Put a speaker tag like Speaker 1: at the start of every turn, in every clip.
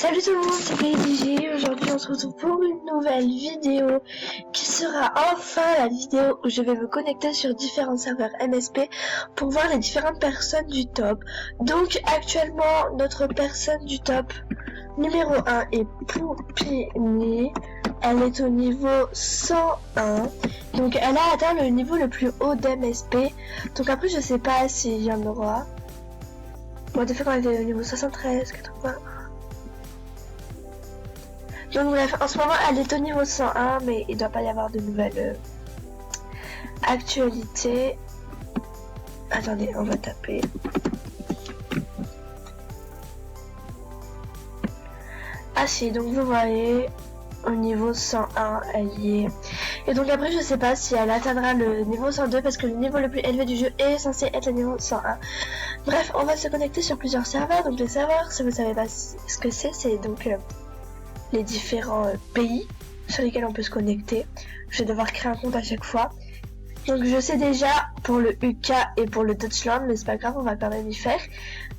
Speaker 1: Salut tout le monde, c'est PDG. Aujourd'hui on se retrouve pour une nouvelle vidéo qui sera enfin la vidéo où je vais me connecter sur différents serveurs MSP pour voir les différentes personnes du top. Donc actuellement notre personne du top numéro 1 est Poupini. Elle est au niveau 101. Donc elle a atteint le niveau le plus haut d'MSP. Donc après je sais pas s'il y en aura. Bon, des fois quand elle était au niveau 73, 80. Donc bref, en ce moment elle est au niveau 101, mais il doit pas y avoir de nouvelles actualités. Attendez, on va taper. Ah si, donc vous voyez, au niveau 101 elle y est. Et donc après je sais pas si elle atteindra le niveau 102 parce que le niveau le plus élevé du jeu est censé être le niveau 101. Bref, on va se connecter sur plusieurs serveurs. Donc les serveurs, si vous savez pas ce que c'est donc les différents pays sur lesquels on peut se connecter. Je vais devoir créer un compte à chaque fois. Donc je sais déjà pour le UK et pour le Deutschland, mais c'est pas grave, on va quand même y faire.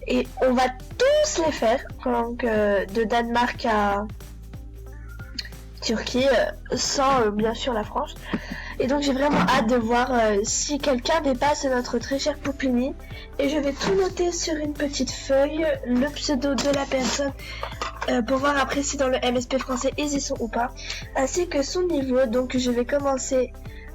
Speaker 1: Et on va tous les faire, donc de Danemark à Turquie, sans bien sûr la France. Et donc j'ai vraiment hâte de voir si quelqu'un dépasse notre très cher Poupini. Et je vais tout noter sur une petite feuille, le pseudo de la personne, pour voir après si dans le MSP français ils y sont ou pas, ainsi que son niveau. Donc je vais commencer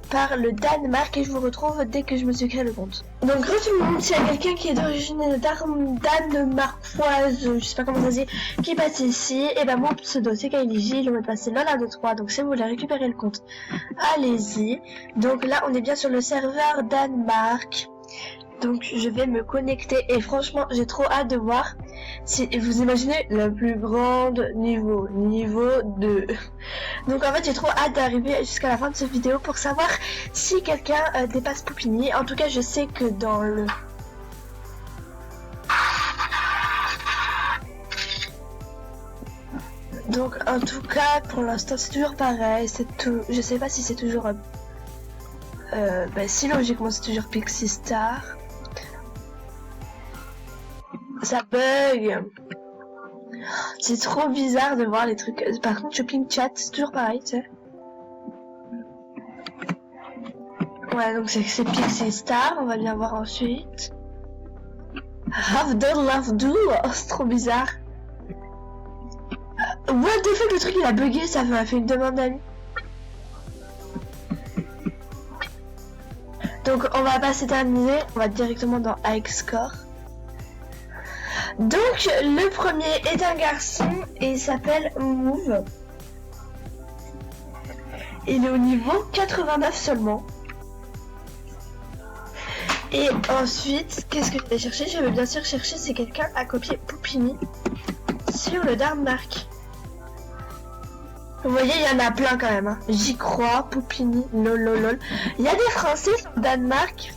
Speaker 1: par le Danemark et je vous retrouve dès que je me suis créé le compte. Donc tout le monde, s'il y a quelqu'un qui est d'origine danemarkoise, je sais pas comment ça se dit, qui passe ici, et ben mon pseudo c'est KailyJ, le mot de passe c'est Lola23, donc si vous voulez récupérer le compte, allez-y. Donc là on est bien sur le serveur Danemark. Donc je vais me connecter et franchement j'ai trop hâte de voir si vous imaginez le plus grand niveau 2. Donc en fait j'ai trop hâte d'arriver jusqu'à la fin de cette vidéo pour savoir si quelqu'un dépasse Poupini. En tout cas je sais que dans le donc en tout cas pour l'instant c'est toujours pareil, c'est tout. Je sais pas si c'est toujours si logiquement c'est toujours Pixie Star. Ça bug. C'est trop bizarre de voir les trucs. Par contre, Shopping Chat, c'est toujours pareil, tu sais. Ouais, donc c'est Pixie Star. On va bien voir ensuite. Have done love do. Oh, c'est trop bizarre. What the fuck, le truc il a bugué, ça m'a fait une demande d'amis. Donc on va pas s'éterniser, on va directement dans AX Score. Donc le premier est un garçon et il s'appelle Move. Il est au niveau 89 seulement. Et ensuite, qu'est-ce que je vais chercher? Je vais bien sûr chercher si quelqu'un a copié Poupini sur le Danemark. Vous voyez, il y en a plein quand même. Hein. J'y crois, Poupini, lol. Il y a des Français sur le Danemark.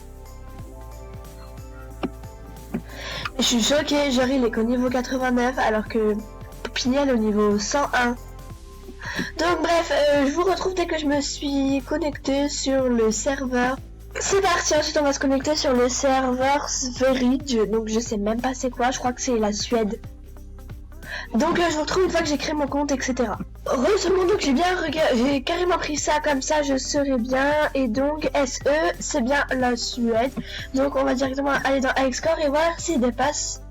Speaker 1: Je suis choquée, genre il est qu'au niveau 89 alors que Poupini est au niveau 101. Donc bref, je vous retrouve dès que je me suis connectée sur le serveur. C'est parti, ensuite on va se connecter sur le serveur Sverige. Donc je sais même pas c'est quoi, je crois que c'est la Suède. Donc je vous retrouve une fois que j'ai créé mon compte, etc. Heureusement donc j'ai carrément pris ça comme ça, je serai bien. Et donc SE c'est bien la Suède. Donc on va directement aller dans AXScore et voir s'il dépasse.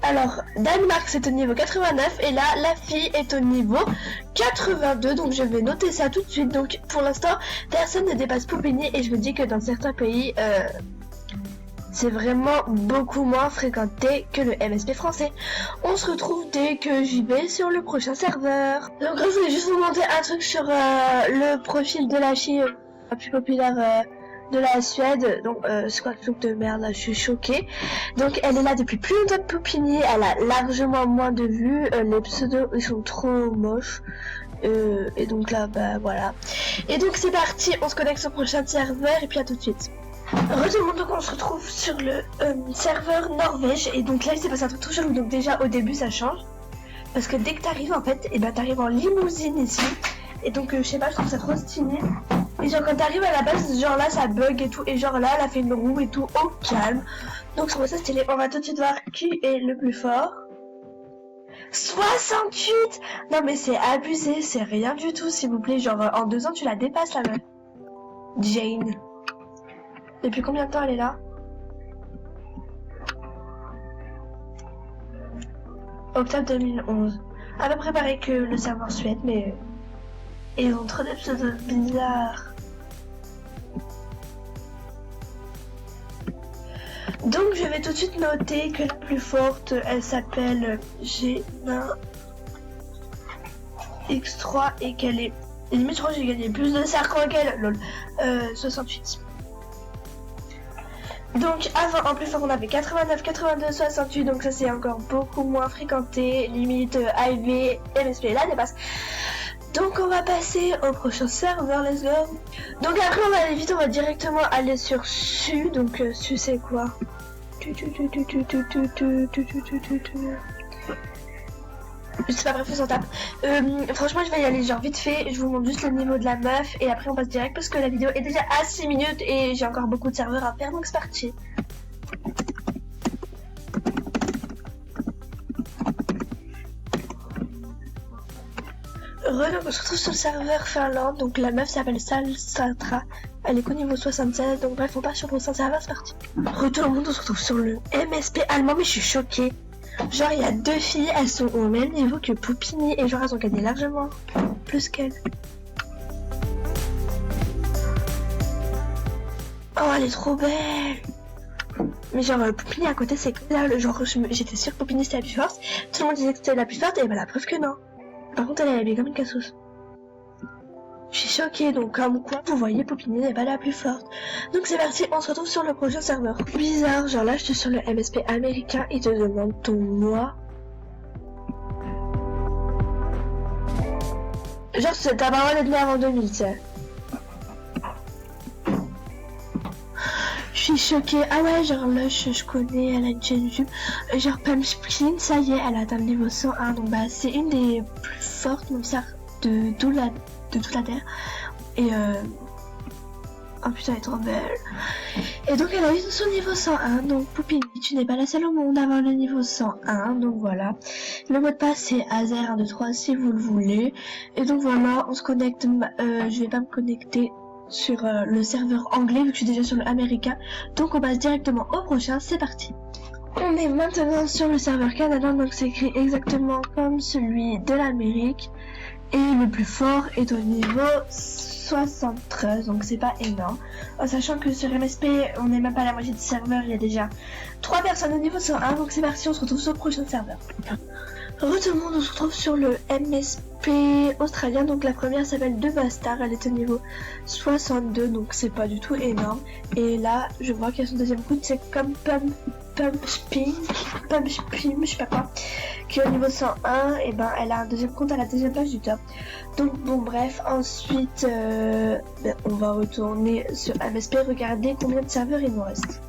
Speaker 1: Alors Danemark c'est au niveau 89 et là la fille est au niveau 82. Donc je vais noter ça tout de suite. Donc pour l'instant personne ne dépasse Poupini et je me dis que dans certains pays c'est vraiment beaucoup moins fréquenté que le MSP français. On se retrouve dès que j'y vais sur le prochain serveur. Donc je voulais juste vous montrer un truc sur le profil de la fille la plus populaire de la Suède. Donc c'est quoi le truc de merde là, je suis choquée. Donc elle est là depuis plus longtemps que Poupini, elle a largement moins de vues, les pseudos ils sont trop moches. Et donc là bah voilà. Et donc c'est parti, on se connecte sur le prochain serveur et puis à tout de suite. Heureusement donc on se retrouve sur le serveur Norvège et donc là il s'est passé un truc trop chelou. Donc déjà au début ça change parce que dès que t'arrives en fait et ben t'arrives en limousine ici et donc je sais pas, je trouve ça trop stylé. Et genre quand t'arrives à la base genre là ça bug et tout et genre là elle a fait une roue et tout au calme. Donc je trouve ça stylé. On va tout de suite voir qui est le plus fort. 68. Non mais c'est abusé, c'est rien du tout s'il vous plaît, genre en 2 ans tu la dépasses la meuf. Jane. Depuis combien de temps elle est là? Octobre 2011. À peu près pareil que le serveur Suède, mais ils ont trop d'épisodes bizarres. Donc je vais tout de suite noter que la plus forte, elle s'appelle G9 X3 et qu'elle est... Limite je crois que j'ai gagné plus de cercles qu'elle, lol. 68. Donc avant, en plus fort, on avait 89, 82, 68, donc ça c'est encore beaucoup moins fréquenté, limite IV, MSP là dépasse. Donc on va passer au prochain serveur, let's go. Donc après on va aller vite, on va directement aller sur Su, donc Su c'est quoi? Je sais pas, bref on s'en tape. Franchement je vais y aller genre vite fait, je vous montre juste le niveau de la meuf et après on passe direct parce que la vidéo est déjà à 6 minutes et j'ai encore beaucoup de serveurs à faire, donc c'est parti. Donc on se retrouve sur le serveur Finlande, donc la meuf s'appelle Salsatra, elle est qu'au niveau 76, donc bref on passe sur le prochain serveur, c'est parti. Tout le monde, on se retrouve sur le MSP allemand, mais je suis choquée. Genre il y a 2 filles, elles sont au même niveau que Poupini et genre elles ont gagné largement plus qu'elle. Oh elle est trop belle. Mais genre Poupini à côté c'est que là, genre j'étais sûre que Poupini c'était la plus forte, tout le monde disait que c'était la plus forte et bah la preuve que non. Par contre elle est habillée comme une cassos. Je suis choquée, donc comme quoi vous voyez Poupini n'est pas la plus forte. Donc c'est parti, on se retrouve sur le prochain serveur. Bizarre, genre là je suis sur le MSP américain, il te demande ton mois. Genre t'as pas le droit d'être né avant 2000, tu sais. Je suis choquée, ah ouais genre là je connais, elle a une chaîne YouTube. Genre Pam Spin, ça y est, elle a atteint le niveau 101, donc bah c'est une des plus fortes même ça de toute la terre. Et oh putain elle est trop belle. Et donc elle a eu son niveau 101, donc Poupini tu n'es pas la seule au monde à avoir le niveau 101, donc voilà. Le mot de passe c'est Azer123 si vous le voulez. Et donc voilà, on se connecte, je vais pas me connecter sur le serveur anglais vu que je suis déjà sur le américain, donc on passe directement au prochain, c'est parti. On est maintenant sur le serveur Canada, donc c'est écrit exactement comme celui de l'Amérique. Et le plus fort est au niveau 73, donc c'est pas énorme. En sachant que sur MSP, on n'est même pas à la moitié du serveur, il y a déjà 3 personnes au niveau 101, donc c'est parti, on se retrouve sur le prochain serveur. Tout le monde, on se retrouve sur le MSP australien, donc la première s'appelle De Bastard, elle est au niveau 62, donc c'est pas du tout énorme. Et là, je vois qu'il y a son deuxième coup, c'est comme Pump Spin, je sais pas quoi, qui est au niveau 101, et ben elle a un deuxième compte à la deuxième page du top. Donc bon bref, ensuite on va retourner sur MSP, regarder combien de serveurs il nous reste.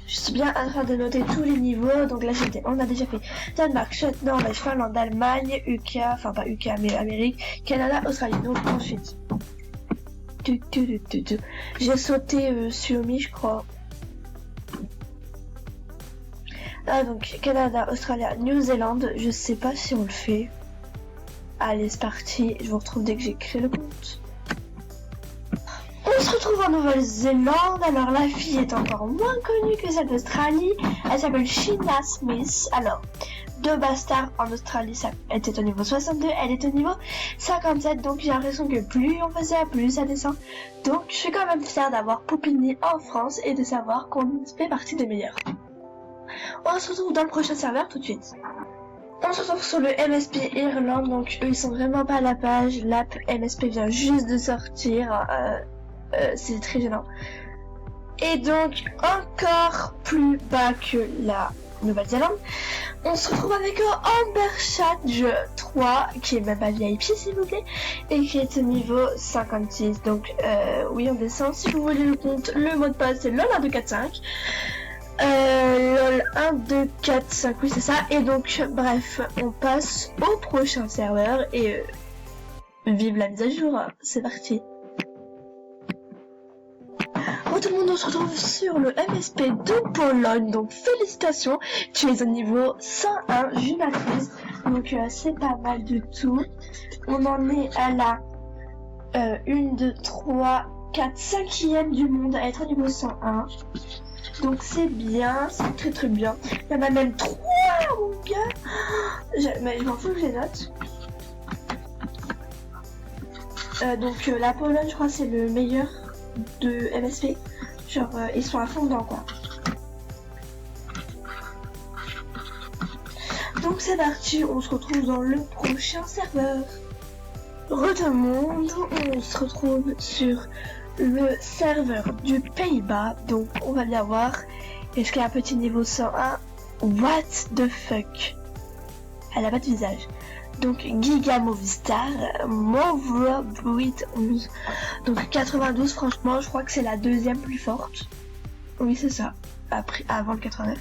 Speaker 1: Je suis bien en train de noter tous les niveaux, donc là on a déjà fait Danemark, Suède, Norvège, Finlande, Allemagne, UK, enfin pas UK mais Amérique, Canada, Australie, donc ensuite j'ai sauté Suomi je crois. Ah donc Canada, Australie, Nouvelle-Zélande, je sais pas si on le fait. Allez c'est parti, je vous retrouve dès que j'ai créé le compte. On se retrouve en Nouvelle-Zélande, alors la fille est encore moins connue que celle d'Australie, elle s'appelle Sheena Smith. Alors, De Bastard en Australie, ça était au niveau 62, elle est au niveau 57, donc j'ai l'impression que plus on faisait, plus ça descend. Donc je suis quand même fière d'avoir Poupini en France et de savoir qu'on fait partie des meilleurs. On se retrouve dans le prochain serveur tout de suite. On se retrouve sur le MSP Irlande, donc eux ils sont vraiment pas à la page, l'app MSP vient juste de sortir. C'est très gênant. Et donc encore plus bas que la Nouvelle-Zélande, on se retrouve avec Amberchat 3 qui est même pas VIP s'il vous plaît et qui est au niveau 56. Donc oui on descend, si vous voulez le compte, le mot de passe c'est LOL1245. LOL1245, oui c'est ça. Et donc bref, on passe au prochain serveur et vive la mise à jour, c'est parti. tout le monde, on se retrouve sur le MSP de Pologne, donc félicitations, tu es au niveau 101, Jumatrice, donc c'est pas mal du tout. On en est à la 1, 2, 3, 4, 5e du monde à être au niveau 101. Donc c'est bien, c'est très très bien. Il y en a même 3 mon gars. Mais je m'en fous que je les note. Donc la Pologne je crois c'est le meilleur de MSP. Genre ils sont à fond dedans quoi. Donc c'est parti, on se retrouve dans le prochain serveur. Monde, on se retrouve sur le serveur du Pays-Bas. Donc on va bien voir. Est-ce qu'il y a un petit niveau 101? What the fuck? Elle a pas de visage. Donc Giga Movistar, Mauve Bruit 11. Donc 92, franchement je crois que c'est la deuxième plus forte. Oui c'est ça. Après, avant le 89.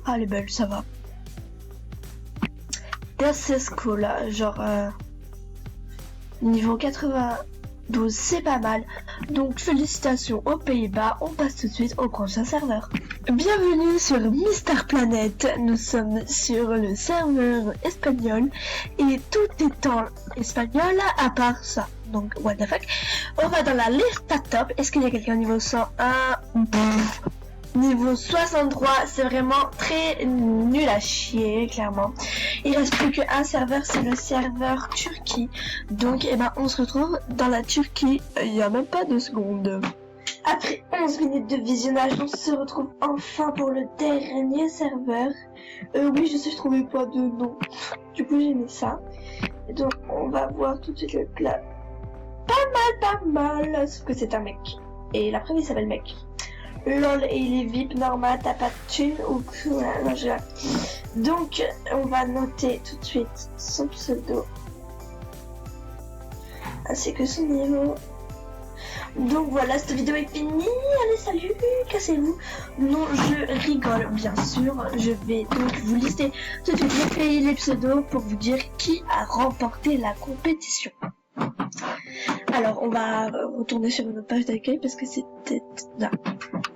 Speaker 1: Ah les belles, ça va. This is cool, genre niveau 92 c'est pas mal. Donc félicitations aux Pays-Bas, on passe tout de suite au prochain serveur. Bienvenue sur Mister Planet, nous sommes sur le serveur espagnol et tout est en espagnol à part ça. Donc what the fuck. On va dans la liste top. Est-ce qu'il y a quelqu'un au niveau 101? Niveau 63, c'est vraiment très nul à chier, clairement. Il reste plus qu'un serveur, c'est le serveur Turquie. Donc, eh ben, on se retrouve dans la Turquie, il n'y a même pas 2 secondes. Après 11 minutes de visionnage, on se retrouve enfin pour le dernier serveur. Oui, je sais, je trouvais pas de nom. Du coup, j'ai mis ça. Et donc, on va voir tout de suite le plat. Pas mal, sauf que c'est un mec. Et la première s'appelle mec. LOL, et il est VIP, normal, t'as pas de thune ou quoi? Non, donc, on va noter tout de suite son pseudo ainsi que son niveau. Donc voilà, cette vidéo est finie. Allez, salut, cassez-vous. Non, je rigole, bien sûr. Je vais donc vous lister tout de suite les pays, les pseudos pour vous dire qui a remporté la compétition. Alors, on va retourner sur notre page d'accueil parce que c'était là.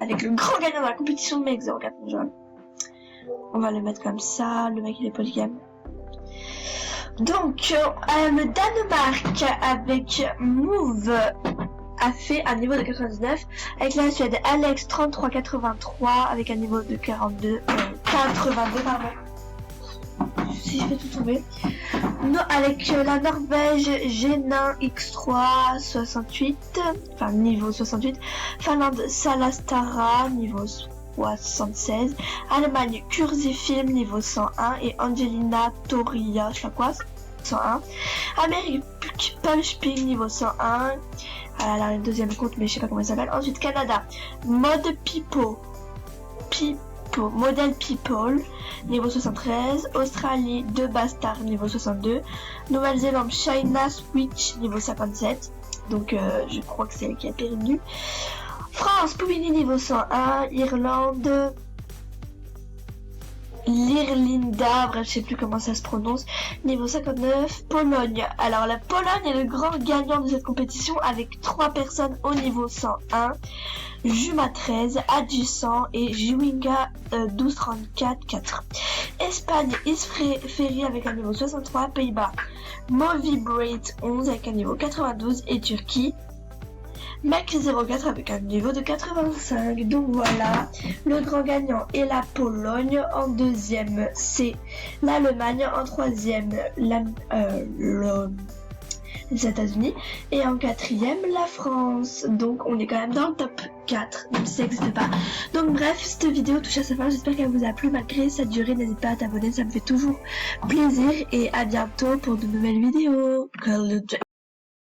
Speaker 1: Avec le grand gagnant de la compétition de mecs 04 jaune. On va le mettre comme ça, le mec il est polygame. Donc, le Danemark avec Move a fait un niveau de 99. Avec la Suède, Alex 3383 avec un niveau de 82, 82 pardon. Si je fais tout tomber. Non, avec la Norvège, Génin X3 68, enfin niveau 68. Finlande, Salastara niveau 76. Allemagne, Kurzifilm niveau 101 et Angelina Toria, je sais pas quoi, 101. Amérique, Pulsping niveau 101. Elle a un deuxième compte mais je sais pas comment il s'appelle. Ensuite Canada, Mode Model People niveau 73, Australie 2 Bastard niveau 62, Nouvelle-Zélande China Switch niveau 57, donc je crois que c'est elle qui a perdu. France Poupini niveau 101, Irlande Lirlinda, bref je sais plus comment ça se prononce, niveau 59, Pologne. Alors la Pologne est le grand gagnant de cette compétition avec 3 personnes au niveau 101. Juma 13, Adjusant et Juinga 1234-4. Espagne, Isferi avec un niveau 63, Pays-Bas, Movibrate 11 avec un niveau 92 et Turquie, Mec 04 avec un niveau de 85. Donc voilà, le grand gagnant est la Pologne, en deuxième c'est l'Allemagne, en troisième les États-Unis et en quatrième la France. Donc on est quand même dans le top 4, même si ça n'existe pas. Donc bref, cette vidéo touche à sa fin, j'espère qu'elle vous a plu malgré sa durée. N'hésite pas à t'abonner, ça me fait toujours plaisir et à bientôt pour de nouvelles vidéos.